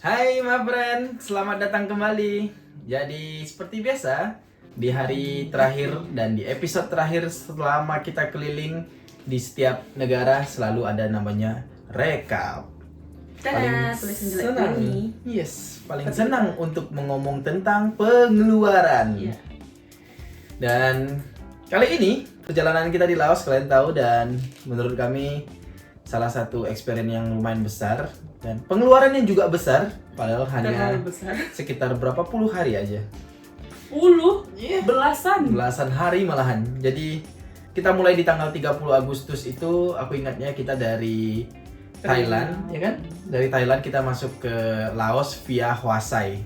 Hai my friend, selamat datang kembali. Jadi seperti biasa, di hari terakhir dan di episode terakhir selama kita keliling di setiap negara selalu ada namanya recap. Tada, tulisan jelek senang, ini. paling senang untuk mengomong tentang pengeluaran. Iya. Dan kali ini perjalanan kita di Laos kalian tahu, dan menurut kami salah satu experience yang lumayan besar dan pengeluarannya juga besar, padahal hanya Terlalu besar. sekitar berapa puluh hari aja. Belasan hari malahan. Jadi kita mulai di tanggal 30 Agustus itu, aku ingatnya kita dari Thailand, ya kan? Dari Thailand kita masuk ke Laos via Hua Sai.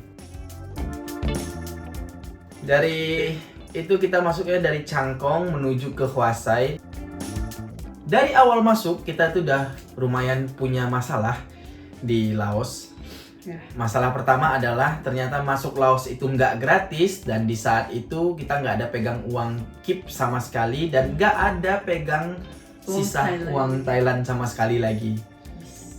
Dari itu kita masuknya dari Changkong menuju ke Hua Sai. Dari awal masuk kita tuh udah lumayan punya masalah di Laos. Ya. Masalah pertama adalah ternyata masuk Laos itu nggak gratis, dan di saat itu kita nggak ada pegang uang kip sama sekali dan nggak ada pegang sisa uang Thailand sama sekali lagi.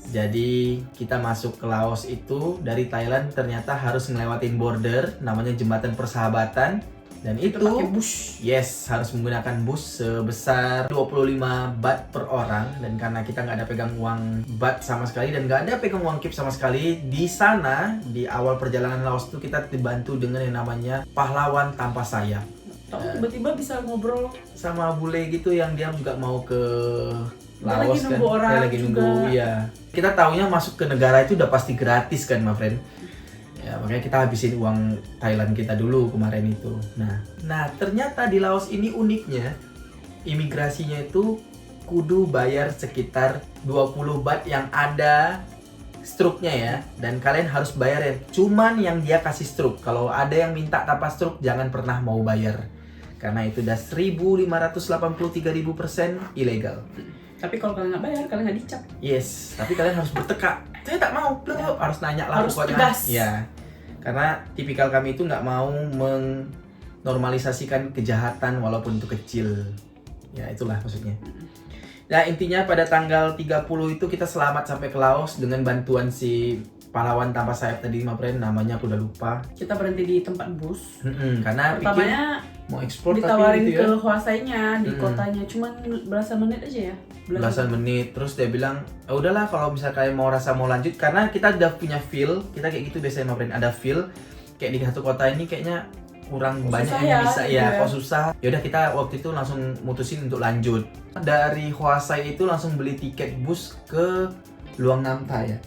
Jadi kita masuk ke Laos itu dari Thailand ternyata harus ngelewatin border namanya Jembatan Persahabatan, dan itu pakai bus. Yes, harus menggunakan bus sebesar 25 baht per orang, dan karena kita nggak ada pegang uang baht sama sekali dan nggak ada pegang uang kip sama sekali, di sana di awal perjalanan Laos itu kita dibantu dengan yang namanya pahlawan tanpa sayap. Tahu tiba-tiba bisa ngobrol Sama bule gitu yang dia juga mau ke Dia Laos lagi kan. nunggu orang Dia lagi nunggu, juga. iya. Kita taunya masuk ke negara itu udah pasti gratis kan, my friend. Ya, makanya kita habisin uang Thailand kita dulu kemarin itu. Nah, ternyata di Laos ini uniknya imigrasinya itu kudu bayar sekitar 20 baht yang ada struknya ya, dan kalian harus bayar ya. Cuman yang dia kasih struk. Kalau ada yang minta tanpa struk, jangan pernah mau bayar. Karena itu udah 1.583.000% ilegal. Tapi kalau kalian nggak bayar, kalian nggak dicap. Yes, tapi kalian harus bertekak. Saya tak mau, belum harus nanya lah Harus pokoknya. tegas. Ya, karena tipikal kami itu nggak mau menormalisasikan kejahatan walaupun itu kecil. Ya, itulah maksudnya. Nah, intinya pada tanggal 30 itu kita selamat sampai ke Laos dengan bantuan si pahlawan tanpa sayap tadi, my friend, namanya aku udah lupa. Kita berhenti di tempat bus. Karena pikir Pertamanya mau ekspor ditawarin tapi gitu ya. ke Huasainya di kotanya, cuman belasan menit aja ya. Belasan menit, terus dia bilang udahlah kalau misalnya kalian mau lanjut, karena kita udah punya feel, kita kayak gitu biasanya, my friend, ada feel kayak di satu kota ini kayaknya kurang banyak yang bisa ya, kok susah. Yaudah kita waktu itu langsung mutusin untuk lanjut. Dari Hua Sai itu langsung beli tiket bus ke Luang Namta ya.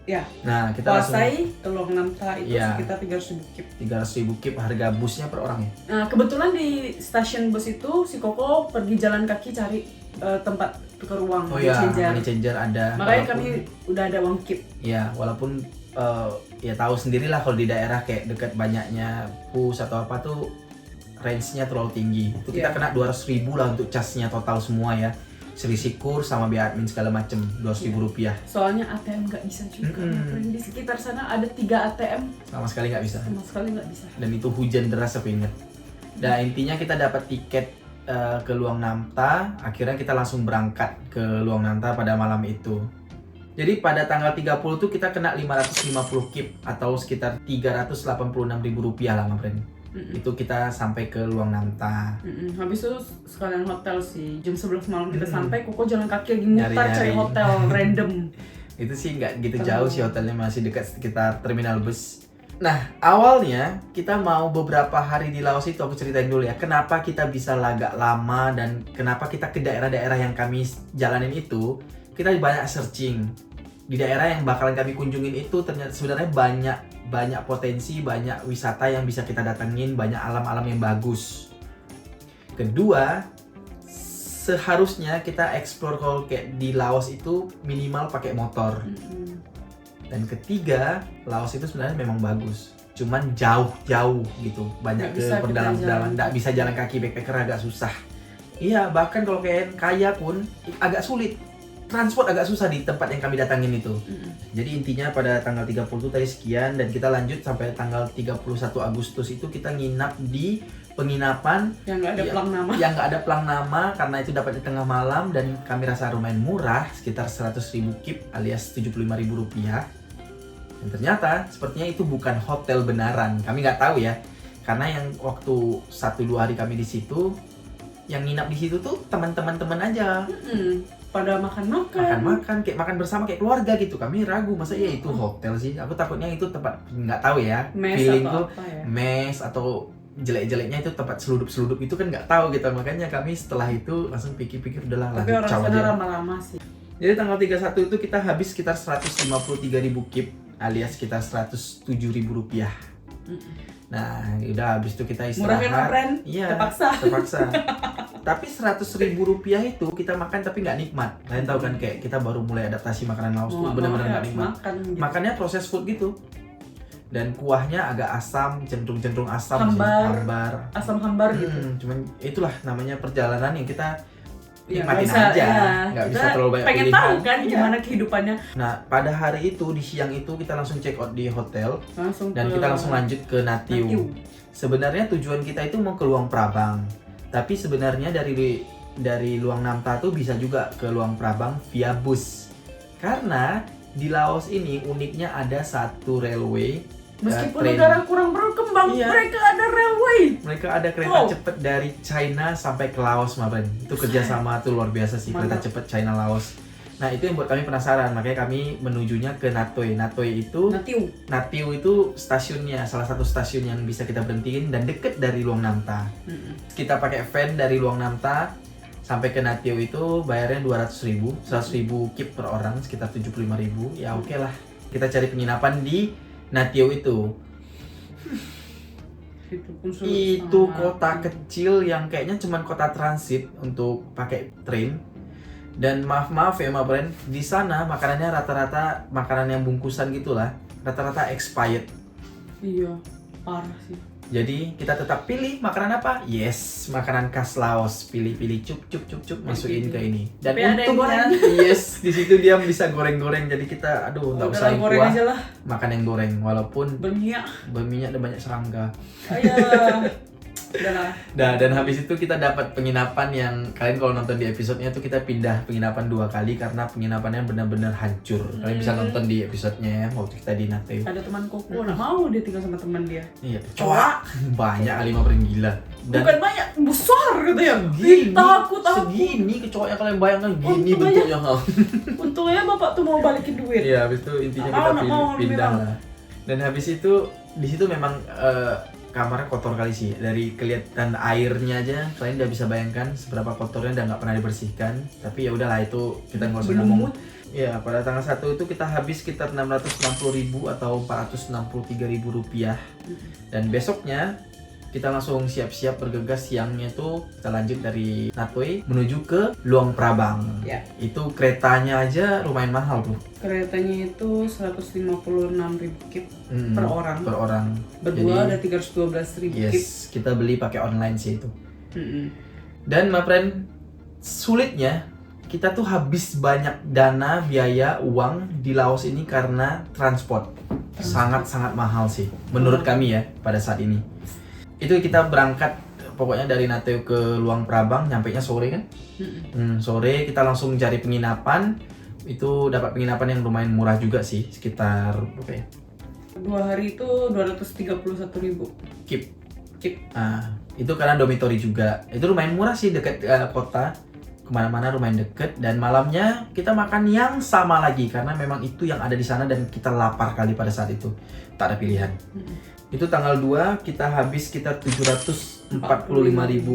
Ya. Nah, kita langsung Huasai ke Luang Namta itu Iya. sekitar 300.000 kip. 300.000 kip harga busnya per orang ya. Nah, kebetulan di stasiun bus itu si Koko pergi jalan kaki cari tempat tukar uang. Oh iya, changer. money changer ada. Makanya Walaupun- kami udah ada uang kip. Ya, walaupun ya tahu sendirilah kalau di daerah kayak dekat banyaknya pus atau apa tuh range-nya terlalu tinggi. Itu kita Iya. kena 200.000 lah untuk casnya total semua ya. Selisih kurs sama biaya admin segala macem, 200.000 rupiah. Soalnya ATM nggak bisa juga. Di sekitar sana ada 3 ATM, Sama sekali nggak bisa. sama sekali nggak bisa. Dan itu hujan deras aku ingat. Nah, intinya kita dapat tiket ke Luang Namta. Akhirnya kita langsung berangkat ke Luang Namta pada malam itu. Jadi pada tanggal 30 tuh kita kena 550 kip atau sekitar 386.000 rupiah lah, my friend. Itu kita sampai ke Luang Namta. Habis itu sekalian hotel sih. Jam 11 malam kita sampai, Koko jalan kaki lagi mutar Nyari-nyari. cari hotel random. Itu sih nggak gitu jauh sih, hotelnya masih dekat sekitar terminal bus. Nah, awalnya kita mau beberapa hari di Laos itu, aku ceritain dulu ya. Kenapa kita bisa agak lama dan kenapa kita ke daerah-daerah yang kami jalanin itu. Kita banyak searching. Di daerah yang bakalan kami kunjungin itu ternyata sebenarnya banyak potensi, banyak wisata yang bisa kita datengin, banyak alam-alam yang bagus. Kedua, seharusnya kita explore kalau kayak di Laos itu minimal pakai motor. Dan ketiga, Laos itu sebenarnya memang bagus, cuman jauh-jauh gitu, banyak Nggak ke bisa kita pedalaman-pedalaman, jalan. nggak bisa jalan kaki, backpacker agak susah. Iya, bahkan kalau kayak kaya pun agak sulit, transport agak susah di tempat yang kami datangin itu. Jadi intinya pada tanggal 30 tadi sekian, dan kita lanjut sampai tanggal 31 Agustus itu kita nginap di penginapan Yang nggak ada Iya. pelang nama. yang nggak ada pelang nama, karena itu dapat di tengah malam dan kami rasa lumayan murah, sekitar 100.000 kip alias 75.000 rupiah. Dan ternyata sepertinya itu bukan hotel benaran. Kami nggak tahu ya, karena yang waktu 1-2 hari kami di situ, yang nginap di situ tuh teman-teman aja. Pada makan-makan. Makan kayak makan bersama kayak keluarga gitu. Kami ragu masa ya itu hotel sih. Aku takutnya itu tempat, nggak tahu ya. Mes Feelingku atau apa ya? mes atau jelek-jeleknya itu tempat seludup-seludup itu kan nggak tahu gitu. Makanya kami setelah itu langsung pikir-pikir udahlah Tapi orang caw sana aja. ramah-ramah sih. Jadi tanggal 31 itu kita habis sekitar 153.000 kip alias sekitar 107.000 rupiah. Nah, udah habis itu kita Murah kan, istirahat. friend? Iya, Terpaksa. Tapi 100.000 rupiah itu kita makan tapi nggak nikmat. Kalian tahu kan kayak kita baru mulai adaptasi makanan Laos tuh benar-benar nggak nikmat. Makan gitu. Makannya proses food gitu. Dan kuahnya agak asam, cenderung asam Hambar. sih, Asam hambar gitu. Cuman itulah namanya perjalanan yang kita Ya, nikmatin nggak bisa, aja, ya. nggak bisa Kita terlalu banyak pengen pilihan. tahu kan Iya. gimana kehidupannya. Nah, pada hari itu di siang itu kita langsung check out di hotel Langsung dan ke kita langsung lanjut ke Natiu. Natiu. Sebenarnya tujuan kita itu mau ke Luang Prabang, tapi sebenarnya dari Luang Namta tuh bisa juga ke Luang Prabang via bus. Karena di Laos ini uniknya ada satu railway. Meskipun train. negara kurang berkembang, Iya. mereka ada railway. Mereka ada kereta Wow. cepat dari China sampai ke Laos, Mabren. Itu kerjasama tuh luar biasa sih, kereta Mantap. cepat China Laos. Nah, itu yang buat kami penasaran, makanya kami menujunya ke Natoi. Natoi itu Natiu itu stasiunnya, salah satu stasiun yang bisa kita berhentiin dan deket dari Luang Namta. Kita pakai van dari Luang Namta sampai ke Natiu itu bayarnya 200.000, 100.000 kip per orang, sekitar 75.000. Ya oke lah. Kita cari penginapan di Natiu itu. Itu kota kecil yang kayaknya cuman kota transit untuk pakai train. Dan maaf ya Ma Bren, di sana makanannya rata-rata makanan yang bungkusan gitulah, rata-rata expired. Iya, parah sih. Jadi kita tetap pilih makanan apa? Yes, makanan khas Laos. Pilih-pilih cup masukin ke ini. Dan Tapi ada yang untungnya, yes, di situ dia bisa goreng-goreng. Jadi kita, aduh, nggak usah yang goreng kuah, aja lah, makan yang goreng. Walaupun berminyak. berminyak dan banyak serangga. Ayo. Udah lah. Nah, dan habis itu kita dapat penginapan yang kalian kalau nonton di episodenya tuh kita pindah penginapan 2 kali karena penginapannya benar-benar hancur. Kalian bisa nonton di episodenya ya waktu kita di Natiu. Ada teman koko, nggak mau dia tinggal sama teman dia. Iya, Coa. banyak kali mah gila. Dan Bukan banyak, besar gitu ya. segini, Takut. segini kecoaknya kalian bayangkan gini Untung bentuknya. Untungnya bapak tuh mau balikin duit. Iya, habis itu intinya Nggak kita mau, pindah memang. lah. Dan habis itu di situ memang kamarnya kotor kali sih. Dari kelihatan airnya aja kalian udah bisa bayangkan seberapa kotornya dan nggak pernah dibersihkan. Tapi ya udahlah itu kita nggak usah ngomong. Ya, pada tanggal 1 itu kita habis sekitar 660.000 atau 463.000 rupiah. Dan besoknya kita langsung siap-siap bergegas, siangnya itu kita lanjut dari Natoi menuju ke Luang Prabang. Ya. Itu keretanya aja lumayan mahal tuh. Keretanya itu 156.000 kip per orang. Per orang. Berdua ada 312.000 kip. Yes, kita beli pakai online sih itu. Dan my friend, sulitnya kita tuh habis banyak dana, biaya, uang di Laos ini karena transport. Sangat-sangat mahal sih menurut kami ya pada saat ini. Itu kita berangkat pokoknya dari Nateu ke Luang Prabang, nyampainya sore kan? Sore kita langsung cari penginapan. Itu dapat penginapan yang lumayan murah juga sih, sekitar berapa ya? 2 hari itu 231.000 Kip. Ah, Itu karena dormitory juga. Itu lumayan murah sih, dekat kota. Kemana-mana lumayan deket. Dan malamnya kita makan yang sama lagi karena memang itu yang ada di sana dan kita lapar kali pada saat itu. Tak ada pilihan. Itu tanggal 2 kita habis sekitar 745.000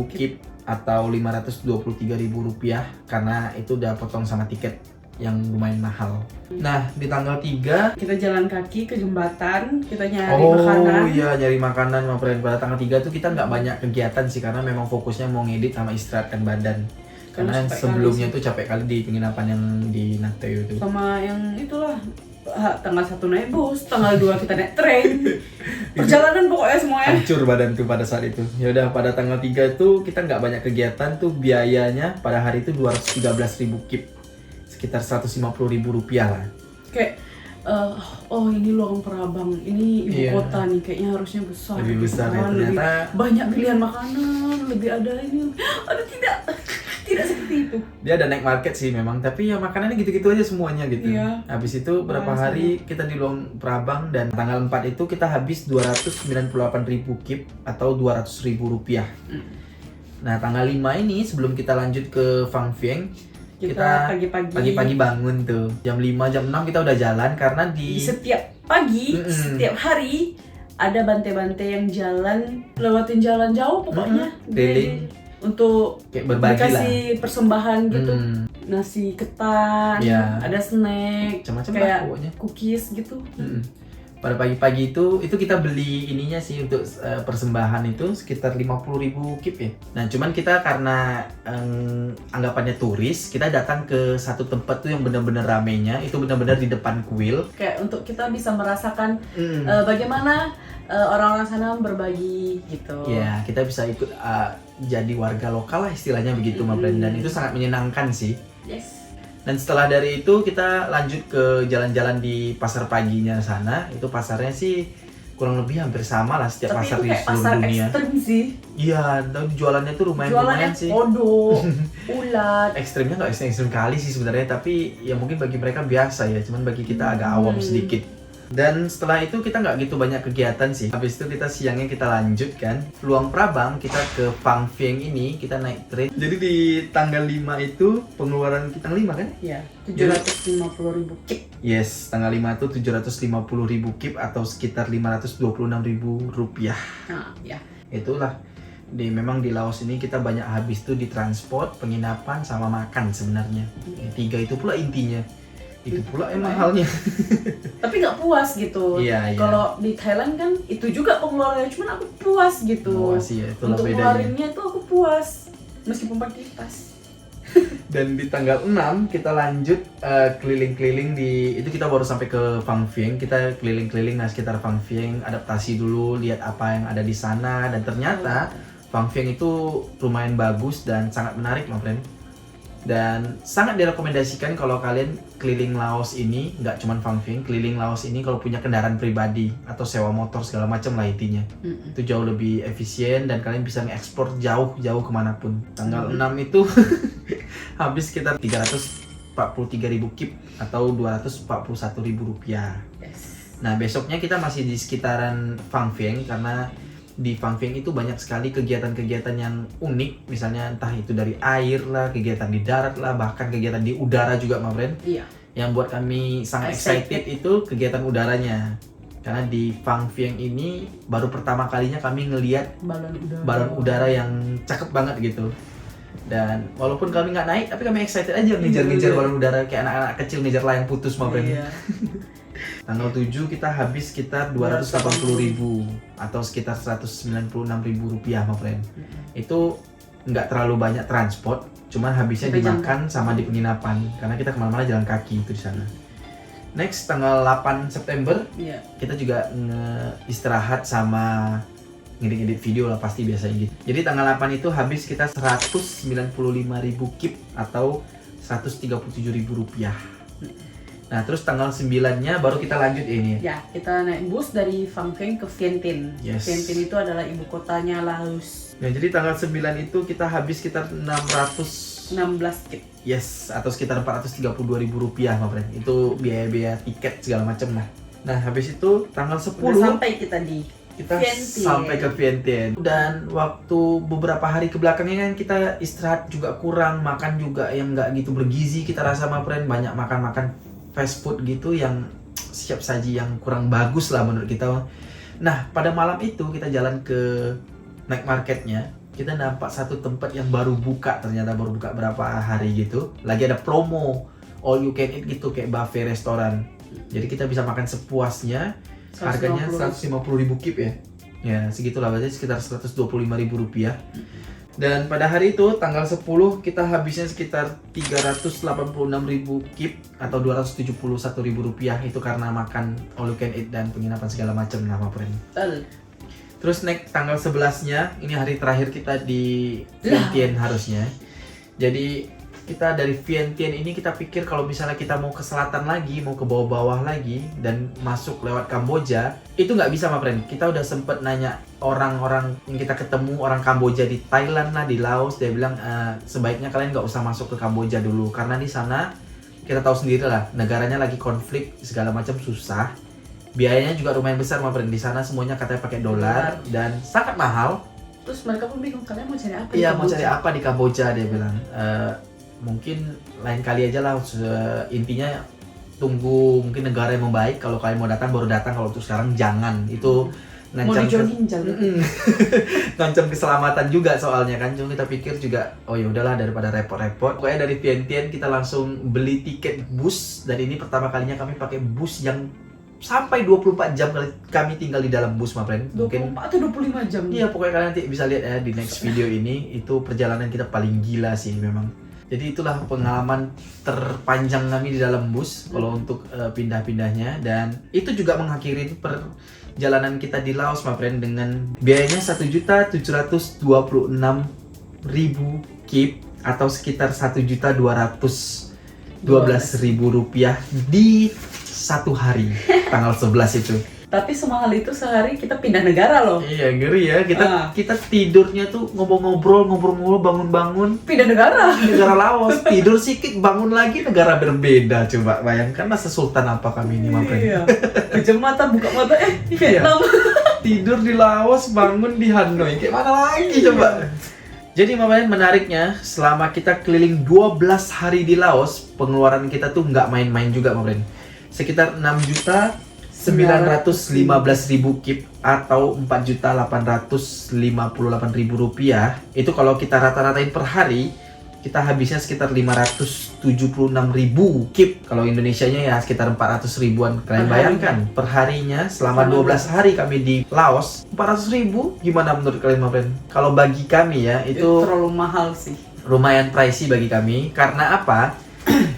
kip atau 523.000 rupiah karena itu udah potong sama tiket yang lumayan mahal. Nah, di tanggal 3 kita jalan kaki ke jembatan, kita nyari makanan. Oh iya, nyari makanan sama friend. Pada tanggal 3 tuh kita nggak banyak kegiatan sih karena memang fokusnya mau ngedit sama istirahatkan badan. Karena sebelumnya tuh capek kali di penginapan yang di Nateu itu. Sama yang itulah, tanggal 1 naik bus, tanggal 2 kita naik train. Perjalanan pokoknya semuanya. Hancur badan tuh pada saat itu. Ya udah, pada tanggal 3 tuh kita nggak banyak kegiatan tuh, biayanya pada hari itu 213.000 kip. Sekitar 150.000 rupiah lah. Kayak oh ini Luang Prabang, ini ibu kota nih, kayaknya harusnya besar. Lebih besar ya, lebih ternyata banyak pilihan makanan, lebih ada ini. Aduh tidak tidak seperti itu. Dia ada night market sih memang, tapi ya makanannya gitu-gitu aja semuanya gitu. Iya. Habis itu berapa hari kita di Luang Prabang, dan tanggal 4 itu kita habis 298.000 kip atau 200.000 rupiah. Nah tanggal 5 ini sebelum kita lanjut ke Phang Vieng, kita pagi-pagi bangun tuh jam 5 jam 6 kita udah jalan, karena di setiap pagi, setiap hari ada bante-bante yang jalan, lewatin jalan jauh pokoknya. Keliling. Untuk kayak berbagi dikasih persembahan gitu. Nasi ketan, ada snack, macam-macam kayak pokoknya. cookies gitu. Pada pagi-pagi itu kita beli ininya sih untuk persembahan itu sekitar 50.000 kip ya. Nah cuman kita karena anggapannya turis, kita datang ke satu tempat tuh yang benar-benar ramenya, itu benar-benar di depan kuil. Kayak untuk kita bisa merasakan bagaimana orang-orang sana berbagi gitu. Ya kita bisa ikut jadi warga lokal lah istilahnya begitu Mbak Bren, dan itu sangat menyenangkan sih. Yes. Dan setelah dari itu kita lanjut ke jalan-jalan di pasar paginya sana. Itu pasarnya sih kurang lebih hampir sama lah setiap pasar di seluruh dunia. Tapi itu kayak pasar ekstrim sih. Iya, dan jualannya tuh lumayan sih. Kodok, ulat. Ekstrimnya nggak ekstrim kali sih sebenarnya, tapi ya mungkin bagi mereka biasa ya. Cuman bagi kita agak awam sedikit. Dan setelah itu kita nggak gitu banyak kegiatan sih. Habis itu kita siangnya kita lanjut kan Luang Prabang, kita ke Phang Vieng ini, kita naik train. Jadi di tanggal 5 itu pengeluaran kita, tanggal 5 kan? Iya, 750.000 kip. Yes, tanggal 5 itu 750.000 kip atau sekitar 526.000 rupiah. Nah, ya. Itulah. Memang di Laos ini kita banyak habis tuh di transport, penginapan, sama makan sebenarnya. Tiga itu pula intinya. Itu pula yang mahalnya. Tapi nggak puas gitu. Iya. Kalau di Thailand kan itu juga pengeluarannya, cuman aku puas gitu. Puas ya, itulah untuk bedanya. ngeluarinnya tuh aku puas meskipun pakai tas. Dan di tanggal 6 kita lanjut keliling-keliling itu kita baru sampai ke Phang Vieng. Kita keliling-keliling sekitar Phang Vieng, adaptasi dulu, lihat apa yang ada di sana, dan ternyata Phang Vieng itu lumayan bagus dan sangat menarik, my friend. Dan sangat direkomendasikan kalau kalian keliling Laos ini, nggak cuma Phang Vieng, keliling Laos ini kalau punya kendaraan pribadi atau sewa motor segala macam lah intinya. Itu jauh lebih efisien dan kalian bisa ngekspor jauh-jauh kemanapun. Tanggal 6 itu habis sekitar 343.000 kip atau 241.000 rupiah. Nah besoknya kita masih di sekitaran Phang Vieng, karena di Phang Vieng itu banyak sekali kegiatan-kegiatan yang unik, misalnya entah itu dari air lah, kegiatan di darat lah, bahkan kegiatan di udara juga, my friend. Iya. Yang buat kami sangat excited itu kegiatan udaranya, karena di Phang Vieng ini baru pertama kalinya kami ngelihat balon udara yang cakep banget gitu. Dan walaupun kami nggak naik, tapi kami excited aja ngejar-ngejar balon udara kayak anak-anak kecil ngejar layang putus, my friend. Iya. Tanggal 7 kita habis sekitar 280.000 atau sekitar 196.000 rupiah, my friend. Itu nggak terlalu banyak transport, cuman habisnya dimakan sama di penginapan, karena kita kemana-mana jalan kaki itu di sana. Next tanggal 8 September kita juga istirahat sama ngedit-ngedit video lah pasti biasanya gitu. Jadi tanggal 8 itu habis kita 195.000 kip atau 137.000 rupiah. Nah terus tanggal 9-nya baru kita lanjut ini. Ya, kita naik bus dari Phang Vieng ke Vien Tin. Vien Tin itu adalah ibu kotanya Laos. Nah jadi tanggal 9 itu kita habis sekitar 16 kip. Yes, atau sekitar 432.000 rupiah, my friend. Itu biaya-biaya tiket segala macam lah. Nah habis itu tanggal 10 sampai kita sampai ke Vien Tin. Dan waktu beberapa hari kebelakangnya kan kita istirahat juga kurang, makan juga yang nggak gitu bergizi kita rasa, my friend. Banyak makan-makan fast food gitu yang siap saji yang kurang bagus lah menurut kita. Nah pada malam itu kita jalan ke night marketnya, kita nampak satu tempat yang baru buka, ternyata baru buka berapa hari gitu. Lagi ada promo all you can eat gitu, kayak buffet restoran. Jadi kita bisa makan sepuasnya, harganya 150.000 kip ya. Ya segitulah, berarti sekitar 125.000 rupiah. Dan pada hari itu tanggal 10 kita habisnya sekitar 386.000 kip atau 271.000 rupiah, itu karena makan all you can eat dan penginapan segala macam lah, my friend. Terus next tanggal 11-nya, ini hari terakhir kita di Vien Tin harusnya. Jadi kita dari Vientiane ini kita pikir kalau misalnya kita mau ke selatan lagi, mau ke bawah-bawah lagi dan masuk lewat Kamboja, itu nggak bisa, my friend. Kita udah sempet nanya orang-orang yang kita ketemu, orang Kamboja di Thailand lah, di Laos, dia bilang sebaiknya kalian nggak usah masuk ke Kamboja dulu karena di sana kita tahu sendiri lah, negaranya lagi konflik segala macam, susah. Biayanya juga lumayan besar, my friend. Di sana semuanya katanya pakai dolar dan sangat mahal. Terus mereka pun bingung, kalian mau cari apa? Iya, mau cari apa di Kamboja, dia bilang. Mungkin lain kali aja lah, intinya tunggu mungkin negara yang membaik. Kalau kalian mau datang baru datang, kalau untuk sekarang jangan. Itu mau dijogging jalan. ngancam keselamatan juga soalnya kan. Cuma kita pikir juga, oh ya udahlah daripada repot-repot. Pokoknya dari Vientiane kita langsung beli tiket bus, dan ini pertama kalinya kami pakai bus yang sampai 24 jam kami tinggal di dalam bus, my friend. 24 atau 25 jam? Iya, pokoknya kalian nanti bisa lihat ya di next video ini. Itu perjalanan kita paling gila sih memang. Jadi itulah pengalaman terpanjang kami di dalam bus kalau untuk pindah-pindahnya. Dan itu juga mengakhiri perjalanan kita di Laos, my friend, dengan biayanya 1.726.000 kip atau sekitar 1.212.000 rupiah di satu hari tanggal 11 itu. Tapi semahal itu sehari kita pindah negara loh. Iya, ngeri ya. Kita tidurnya tuh ngobrol-ngobrol, bangun-bangun. Pindah negara. Negara Laos, tidur sedikit, bangun lagi negara berbeda. Coba bayangkan lah sesultan apa kami ini, my friend. Iya. Pejam mata, buka mata, Vietnam. Tidur di Laos, bangun di Hanoi. Kayak mana lagi coba? Jadi my friend, menariknya selama kita keliling 12 hari di Laos, pengeluaran kita tuh nggak main-main juga, my friend. Sekitar 6.915.000 kip atau 4.858.000 rupiah. Itu kalau kita rata-ratain per hari, kita habisnya sekitar 576.000 kip. Kalau Indonesianya ya sekitar 400 ribuan. Kalian bayangkan per harinya selama 12 hari kami di Laos, 400.000 gimana menurut kalian, my friend? Kalau bagi kami ya itu terlalu mahal sih. Lumayan pricey bagi kami. Karena apa?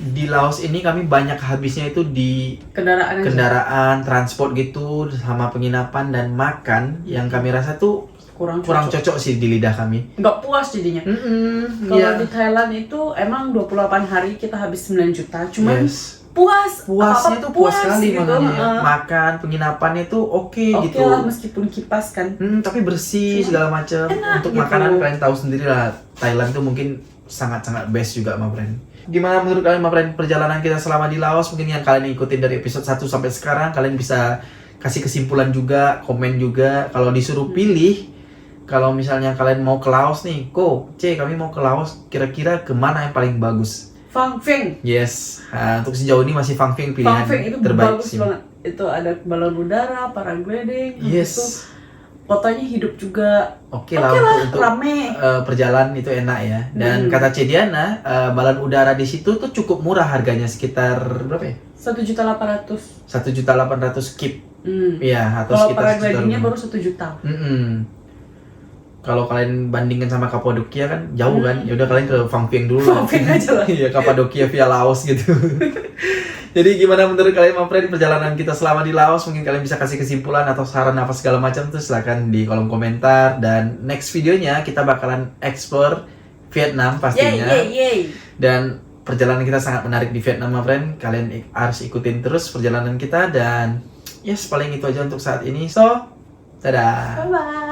Di Laos ini kami banyak habisnya itu di kendaraan, transport gitu, sama penginapan dan makan yang kami rasa tuh kurang cocok sih di lidah kami. Nggak puas jadinya. Kalau di Thailand itu emang 28 hari kita habis 9 juta, cuman puasnya tuh puas sekali gitu. Makan, penginapannya tuh oke gitu. Oke lah, meskipun kipas kan. Tapi bersih segala macam. Untuk gitu. Makanan kalian tahu sendiri lah, Thailand tuh mungkin sangat-sangat best juga, my friend. Gimana menurut kalian, my friend, perjalanan kita selama di Laos? Mungkin yang kalian ikutin dari episode 1 sampai sekarang, kalian bisa kasih kesimpulan juga, komen juga. Kalau disuruh pilih, kalau misalnya kalian mau ke Laos nih, kami mau ke Laos, kira-kira kemana yang paling bagus? Phang Phueng. Yes, untuk sejauh ini masih Phang Phueng pilihan itu terbaik bagus sih. Banget. Itu ada balon udara, paragliding, yes. Fotonya hidup juga. Oke lah, untuk rame. Perjalanan itu enak ya. Dan kata Cediana, balon udara di situ tuh cukup murah harganya, sekitar berapa ya? 1.800.000. 1.800.000 kip. Iya, atau kalau sekitar paraglidingnya baru 1 juta. Kalau kalian bandingkan sama Kapadokia kan jauh kan. Ya udah kalian ke Phang Phueng dulu. Phang Phueng aja lah. Iya, Kapadokia via Laos gitu. Jadi gimana menurut kalian, my friend, perjalanan kita selama di Laos? Mungkin kalian bisa kasih kesimpulan atau saran apa segala macam tuh silahkan di kolom komentar. Dan next videonya kita bakalan explore Vietnam pastinya. Dan perjalanan kita sangat menarik di Vietnam, my friend. Kalian harus ikutin terus perjalanan kita. Dan yes, paling itu aja untuk saat ini. So, dadah. Bye-bye.